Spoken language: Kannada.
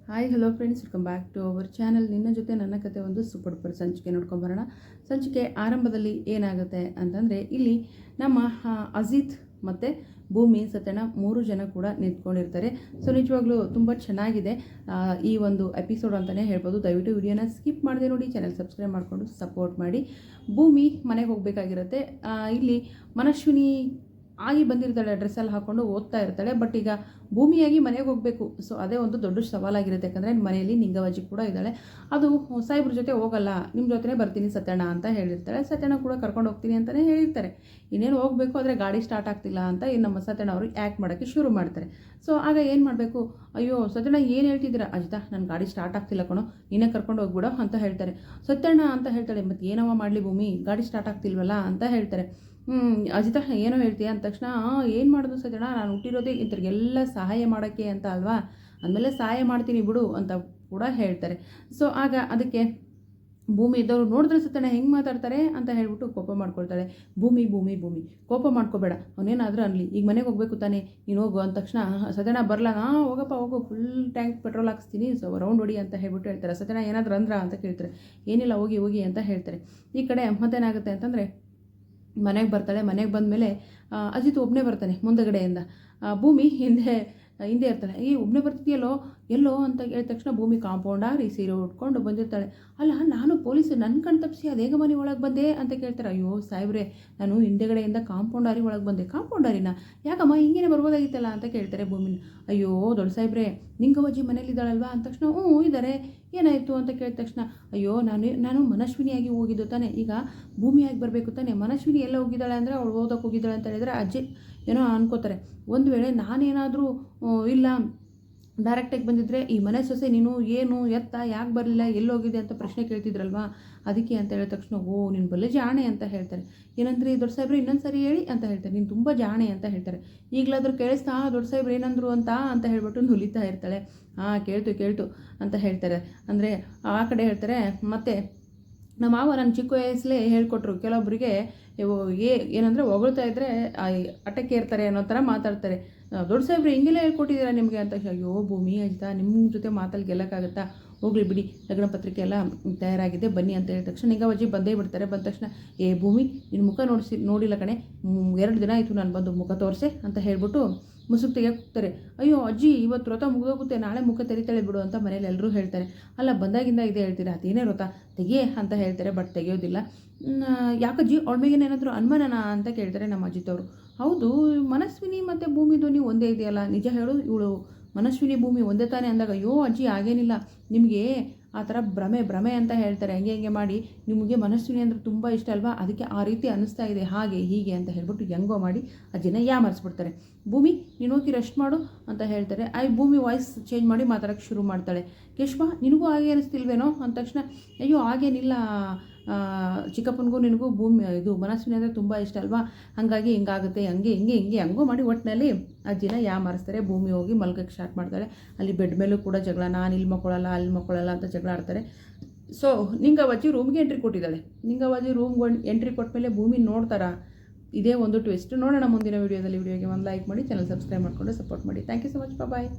Hi hello friends, welcome back to our channel. ನಿನ್ನ ಜೊತೆ ನನ್ನ ಕತೆ ಒಂದು ಸೂಪರ್ ಡೂಪರ್ ಸಂಚಿಕೆ ನೋಡ್ಕೊಂಬರೋಣ. ಸಂಚಿಕೆ ಆರಂಭದಲ್ಲಿ ಏನಾಗುತ್ತೆ ಅಂತಂದರೆ, ಇಲ್ಲಿ ನಮ್ಮ ಅಜಿತ್ ಮತ್ತು ಭೂಮಿ ಸತ್ಯಣ್ಣ 3 ಜನ ಕೂಡ ನಿಂತ್ಕೊಂಡಿರ್ತಾರೆ. ಸೊ ನಿಜವಾಗ್ಲೂ ತುಂಬ ಚೆನ್ನಾಗಿದೆ ಈ ಒಂದು ಎಪಿಸೋಡ್ ಅಂತಲೇ ಹೇಳ್ಬೋದು. ದಯವಿಟ್ಟು ವಿಡಿಯೋನ ಸ್ಕಿಪ್ ಮಾಡದೆ ನೋಡಿ, ಚಾನಲ್ ಸಬ್ಸ್ಕ್ರೈಬ್ ಮಾಡಿಕೊಂಡು ಸಪೋರ್ಟ್ ಮಾಡಿ. ಭೂಮಿ ಮನೆಗೆ ಹೋಗಬೇಕಾಗಿರುತ್ತೆ. ಇಲ್ಲಿ ಮನಶ್ವಿನಿ ಆಗಿ ಬಂದಿರ್ತಾಳೆ, ಡ್ರೆಸ್ಸಲ್ಲಿ ಹಾಕ್ಕೊಂಡು ಓದ್ತಾ ಇರ್ತಾಳೆ. ಬಟ್ ಈಗ ಭೂಮಿಯಾಗಿ ಮನೆಗೆ ಹೋಗಬೇಕು. ಸೊ ಅದೇ ಒಂದು ದೊಡ್ಡ ಸವಾಲಾಗಿರುತ್ತೆ. ಯಾಕಂದರೆ ಮನೆಯಲ್ಲಿ ನಿಂಗವ್ವಜ್ಜಿ ಕೂಡ ಇದ್ದಾಳೆ. ಅದು ಸಾಯಿಬ್ರ ಜೊತೆ ಹೋಗಲ್ಲ, ನಿಮ್ಮ ಜೊತೆನೇ ಬರ್ತೀನಿ ಸತ್ಯಣ್ಣ ಅಂತ ಹೇಳಿರ್ತಾಳೆ. ಸತ್ಯಣ್ಣ ಕೂಡ ಕರ್ಕೊಂಡು ಹೋಗ್ತೀನಿ ಅಂತಲೇ ಹೇಳಿರ್ತಾರೆ. ಇನ್ನೇನು ಹೋಗಬೇಕು, ಆದರೆ ಗಾಡಿ ಸ್ಟಾರ್ಟ್ ಆಗ್ತಿಲ್ಲ ಅಂತ ನಮ್ಮ ಸತ್ಯಣ್ಣ ಅವರು ಆ್ಯಕ್ಟ್ ಮಾಡೋಕ್ಕೆ ಶುರು ಮಾಡ್ತಾರೆ. ಸೊ ಆಗ ಏನು ಮಾಡಬೇಕು, ಅಯ್ಯೋ ಸತ್ಯಣ್ಣ ಏನು ಹೇಳ್ತಿದ್ದೀರಾ ಅಜಿತಾ, ನನ್ನ ಗಾಡಿ ಸ್ಟಾರ್ಟ್ ಆಗ್ತಿಲ್ಲ ಕಣೋ, ನೀನೇ ಕರ್ಕೊಂಡು ಹೋಗ್ಬಿಡೋ ಅಂತ ಹೇಳ್ತಾರೆ. ಸತ್ಯಣ್ಣ ಅಂತ ಹೇಳ್ತಾಳೆ, ಮತ್ತು ಏನವ ಮಾಡಲಿ ಭೂಮಿ, ಗಾಡಿ ಸ್ಟಾರ್ಟ್ ಆಗ್ತಿಲ್ವಲ್ಲ ಅಂತ ಹೇಳ್ತಾರೆ. ಅಜಿತಾ ಏನೋ ಹೇಳ್ತೀಯ ಅಂದ ತಕ್ಷಣ, ಏನು ಮಾಡೋದು ಸತ್ಯಣ್ಣ, ನಾನು ಹುಟ್ಟಿರೋದೇ ಇಂಥವ್ರಿಗೆಲ್ಲ ಸಹಾಯ ಮಾಡೋಕ್ಕೆ ಅಂತ ಅಲ್ವಾ, ಅಂದಮೇಲೆ ಸಹಾಯ ಮಾಡ್ತೀನಿ ಬಿಡು ಅಂತ ಕೂಡ ಹೇಳ್ತಾರೆ. ಸೊ ಆಗ ಅದಕ್ಕೆ ಭೂಮಿ ಇದ್ದವರು ನೋಡಿದ್ರೆ ಸತ್ಯಣ್ಣ ಹೆಂಗೆ ಮಾತಾಡ್ತಾರೆ ಅಂತ ಹೇಳ್ಬಿಟ್ಟು ಕೋಪ ಮಾಡ್ಕೊಳ್ತಾಳೆ. ಭೂಮಿ ಭೂಮಿ ಭೂಮಿ ಕೋಪ ಮಾಡ್ಕೋಬೇಡ, ಅವನೇನಾದರೂ ಅನ್ನಲಿ, ಈಗ ಮನೆಗೆ ಹೋಗ್ಬೇಕು ತಾನೆ, ನೀನು ಹೋಗು ಅಂದ ತಕ್ಷಣ ಸತ್ಯಣ್ಣ ಬರಲ್ಲ, ಹೋಗಪ್ಪ ಹೋಗು, ಫುಲ್ ಟ್ಯಾಂಕ್ ಪೆಟ್ರೋಲ್ ಹಾಕ್ಸ್ತೀನಿ, ಸೊ ರೌಂಡ್ ಹೊಡಿ ಅಂತ ಹೇಳ್ಬಿಟ್ಟು ಹೇಳ್ತಾರೆ. ಸತ್ಯಣ್ಣ ಏನಾದರೂ ಅಂದ್ರ ಅಂತ ಕೇಳ್ತಾರೆ. ಏನಿಲ್ಲ ಹೋಗಿ ಹೋಗಿ ಅಂತ ಹೇಳ್ತಾರೆ. ಈ ಕಡೆ ಮತ್ತೇನಾಗುತ್ತೆ ಅಂತಂದರೆ, ಮನೆಗೆ ಬರ್ತಾಳೆ. ಮನೆಗೆ ಬಂದಮೇಲೆ ಅಜಿತ್ ಒಬ್ಬನೇ ಬರ್ತಾನೆ ಮುಂದಗಡೆಯಿಂದ. ಭೂಮಿ ಹಿಂದೆ ಇರ್ತಾಳೆ. ಈ ಒಬ್ಬನೇ ಬರ್ತಿದೆಯಲ್ಲೋ ಎಲ್ಲೋ ಅಂತ ಹೇಳಿದ ತಕ್ಷಣ ಭೂಮಿ ಕಾಂಪೌಂಡಾಗಿ ಸೀರೆ ಉಟ್ಕೊಂಡು ಬಂದಿರ್ತಾಳೆ. ಅಲ್ಲ, ನಾನು ಪೊಲೀಸ್ ನನ್ನ ಕಣ್ ತಪ್ಪಿಸಿ ಅದೇಗ ಮನೆ ಒಳಗೆ ಬಂದೆ ಅಂತ ಕೇಳ್ತಾರೆ. ಅಯ್ಯೋ ಸಾಹೇಬ್ರೆ, ನಾನು ಹಿಂದೆಗಡೆಯಿಂದ ಕಾಂಪೌಂಡಾರಿ ಒಳಗೆ ಬಂದೆ. ಕಾಂಪೌಂಡಾರಿನ ಯಾಕಮ್ಮ, ಹಿಂಗೇನೆ ಬರ್ಬೋದಾಗಿತ್ತಲ್ಲ ಅಂತ ಕೇಳ್ತಾರೆ ಭೂಮಿನ. ಅಯ್ಯೋ ದೊಡ್ಡ ಸಾಹೇಬ್ರೆ, ನಿಂಗವ್ವಜ್ಜಿ ಮನೇಲಿದ್ದಾಳಲ್ವಾ ಅಂದ ತಕ್ಷಣ ಇದ್ದಾರೆ, ಏನಾಯಿತು ಅಂತ ಕೇಳಿದ ತಕ್ಷಣ, ಅಯ್ಯೋ ನಾನು ಮನಶ್ವಿನಿಯಾಗಿ ಹೋಗಿದ್ದು ತಾನೆ, ಈಗ ಭೂಮಿಯಾಗಿ ಬರಬೇಕು ತಾನೆ, ಮನಶ್ವಿನಿ ಎಲ್ಲ ಹೋಗಿದ್ದಾಳೆ ಅಂದರೆ ಅವಳು ಓದೋಕೆ ಹೋಗಿದ್ದಾಳೆ ಅಂತ ಹೇಳಿದರೆ ಅಜ್ಜಿ ಏನೋ ಅನ್ಕೋತಾರೆ. ಒಂದು ವೇಳೆ ನಾನೇನಾದರೂ ಇಲ್ಲ ಡೈರೆಕ್ಟಾಗಿ ಬಂದಿದ್ದರೆ ಈ ಮನೆ ಸೊಸೆ ನೀನು ಏನು ಎತ್ತ ಯಾಕೆ ಬರಲಿಲ್ಲ, ಎಲ್ಲೋಗಿದೆ ಅಂತ ಪ್ರಶ್ನೆ ಕೇಳ್ತಿದ್ರಲ್ವಾ, ಅದಕ್ಕೆ ಅಂತ ಹೇಳಿದ ತಕ್ಷಣ ನೀನು ಬಲ್ಲೆ ಜಾಣೆ ಅಂತ ಹೇಳ್ತಾರೆ. ಏನಂದ್ರೆ ದೊಡ್ಡ ಸಾಹೇಬ್ರೆ ಇನ್ನೊಂದು ಸರಿ ಹೇಳಿ ಅಂತ ಹೇಳ್ತಾರೆ. ನೀನು ತುಂಬ ಜಾಣೆ ಅಂತ ಹೇಳ್ತಾರೆ. ಈಗಲಾದರೂ ಕೇಳಿಸ್ತಾ ದೊಡ್ಡ ಸಾಹೇಬ್ರು ಏನಂದ್ರು ಅಂತ ಹೇಳ್ಬಿಟ್ಟು ನುಲಿತಾ ಇರ್ತಾಳೆ. ಕೇಳ್ತು ಅಂತ ಹೇಳ್ತಾರೆ. ಅಂದರೆ ಆ ಕಡೆ ಹೇಳ್ತಾರೆ. ಮತ್ತು ನಮ್ಮ ಮಾವ ನನ್ನ ಚಿಕ್ಕ ವಯಸ್ಸಲ್ಲೇ ಹೇಳ್ಕೊಟ್ರು, ಕೆಲವೊಬ್ಬರಿಗೆ ಏನಂದರೆ ಹೊಗಳ್ತಾ ಇದ್ದರೆ ಅಟಕ್ಕೆ ಇರ್ತಾರೆ ಅನ್ನೋ ಥರ ಮಾತಾಡ್ತಾರೆ. ದೊಡ್ಡ ಸಾಹೇಬ್ರು ಹಿಂಗೆಲ್ಲ ಹೇಳ್ಕೊಟ್ಟಿದ್ದೀರಾ ನಿಮಗೆ ಅಂತ. ಅಯ್ಯೋ ಭೂಮಿ ಅಜಿತಾ, ನಿಮ್ಮ ಜೊತೆ ಮಾತಲ್ಲಿ ಗೆಲ್ಲಕ್ಕಾಗತ್ತಾ, ಹೋಗ್ಲಿ ಬಿಡಿ, ಲಗ್ನ ಪತ್ರಿಕೆ ಎಲ್ಲ ತಯಾರಾಗಿದೆ ಬನ್ನಿ ಅಂತ ಹೇಳಿದ ತಕ್ಷಣ ನಿಂಗವ್ವಜ್ಜಿ ಬಂದೇ ಬಿಡ್ತಾರೆ. ಬಂದ ತಕ್ಷಣ, ಭೂಮಿ ನಿನ್ನ ಮುಖ ನೋಡಿಲ್ಲ ಕಣೆ, 2 ದಿನ ಆಯಿತು ನಾನು ಬಂದು, ಮುಖ ತೋರಿಸೆ ಅಂತ ಹೇಳ್ಬಿಟ್ಟು ಮುಸುಕು ತೆಗಿಯೋಕೆ ಹೋಗ್ತಾರೆ. ಅಯ್ಯೋ ಅಜ್ಜಿ, ಇವತ್ತು ವ್ರತ ಮುಗಿದೋಗುತ್ತೆ, ನಾಳೆ ಮುಖ ತೆರಿತಾಳೆ ಬಿಡು ಅಂತ ಮನೇಲಿ ಎಲ್ಲರೂ ಹೇಳ್ತಾರೆ. ಅಲ್ಲ, ಬಂದಾಗಿಂದ ಇದೆ ಹೇಳ್ತೀರಾ, ಅದೇನೇ ವ್ರತ ತೆಗಿಯೇ ಅಂತ ಹೇಳ್ತಾರೆ. ಬಟ್ ತೆಗೆಯೋದಿಲ್ಲ. ಯಾಕಜ್ಜಿ, ಅವಳ ಮೇಗೇನು ಏನಾದರೂ ಅನುಮಾನನಾ ಅಂತ ಕೇಳ್ತಾರೆ ನಮ್ಮ ಅಜಿತ್ ಅವರು. ಹೌದು, ಮನಸ್ವಿನಿ ಮತ್ತು ಭೂಮಿ ಧ್ವನಿ ಒಂದೇ ಇದೆಯಲ್ಲ, ನಿಜ ಹೇಳು, ಇವಳು ಮನಸ್ವಿನಿ ಭೂಮಿ ಒಂದೇ ತಾನೇ ಅಂದಾಗ, ಅಯ್ಯೋ ಅಜ್ಜಿ ಹಾಗೇನಿಲ್ಲ, ನಿಮಗೆ ಆ ಥರ ಭ್ರಮೆ ಅಂತ ಹೇಳ್ತಾರೆ, ಹಂಗೆ ಮಾಡಿ ನಿಮಗೆ ಮನಸ್ವಿನಿ ಅಂದರೆ ತುಂಬ ಇಷ್ಟ ಅಲ್ವಾ, ಅದಕ್ಕೆ ಆ ರೀತಿ ಅನ್ನಿಸ್ತಾ ಇದೆ, ಹಾಗೆ ಹೀಗೆ ಅಂತ ಹೇಳ್ಬಿಟ್ಟು ಹೆಂಗೋ ಮಾಡಿ ಅಜ್ಜಿನ ಯಾಮರಿಸ್ಬಿಡ್ತಾರೆ. ಭೂಮಿ ನೀನು ಹೋಗಿ ರೆಸ್ಟ್ ಮಾಡು ಅಂತ ಹೇಳ್ತಾರೆ. ಭೂಮಿ ವಾಯ್ಸ್ ಚೇಂಜ್ ಮಾಡಿ ಮಾತಾಡೋಕ್ಕೆ ಶುರು ಮಾಡ್ತಾಳೆ. ಕೇಶವ, ನಿನಗೂ ಹಾಗೆ ಅನ್ನಿಸ್ತಿಲ್ವೇನೋ ಅಂದ ತಕ್ಷಣ, ಅಯ್ಯೋ ಹಾಗೇನಿಲ್ಲ, ಚಿಕ್ಕಪ್ಪನಿಗೂ ನಿನಗೂ ಇದು ಮನಸ್ವಿನಿ ಅಂದರೆ ತುಂಬ ಇಷ್ಟ ಅಲ್ವಾ, ಹಾಗಾಗಿ ಹಿಂಗಾಗುತ್ತೆ, ಹೆಂಗೋ ಮಾಡಿ ಒಟ್ಟಿನಲ್ಲಿ ಅಜ್ಜಿನ ಯಾಮರಿಸ್ತಾರೆ. ಭೂಮಿ ಹೋಗಿ ಮಲ್ಗಕ್ಕೆ ಸ್ಟಾರ್ಟ್ ಮಾಡ್ತಾಳೆ. ಅಲ್ಲಿ ಬೆಡ್ ಮೇಲೂ ಕೂಡ ಜಗಳ, ನಾನು ಇಲ್ಲಿ ಮಕ್ಕಳಲ್ಲ ಅಲ್ಲಿ ಮಕ್ಕಳಲ್ಲ ಅಂತ ಜಗಳ ಆಡ್ತಾರೆ. ಸೊ ನಿಂಗವ್ವಜ್ಜಿ ರೂಮ್ಗೆ ಎಂಟ್ರಿ ಕೊಟ್ಟಿದ್ದಾಳೆ. ನಿಂಗವ್ವಜ್ಜಿ ರೂಮ್ಗೆ ಎಂಟ್ರಿ ಕೊಟ್ಟಮೇಲೆ ಭೂಮಿ ನೋಡ್ತಾರಾ, ಇದೇ ಒಂದು ಟ್ವಿಸ್ಟ್. ನೋಡೋಣ ಮುಂದಿನ ವೀಡಿಯೋದಲ್ಲಿ. ವಿಡಿಯೋಗೆ ಒಂದು ಲೈಕ್ ಮಾಡಿ, ಚಾನಲ್ ಸಬ್ಸ್ಕ್ರೈಬ್ ಮಾಡಿಕೊಂಡು ಸಪೋರ್ಟ್ ಮಾಡಿ. Thank you so much, bye.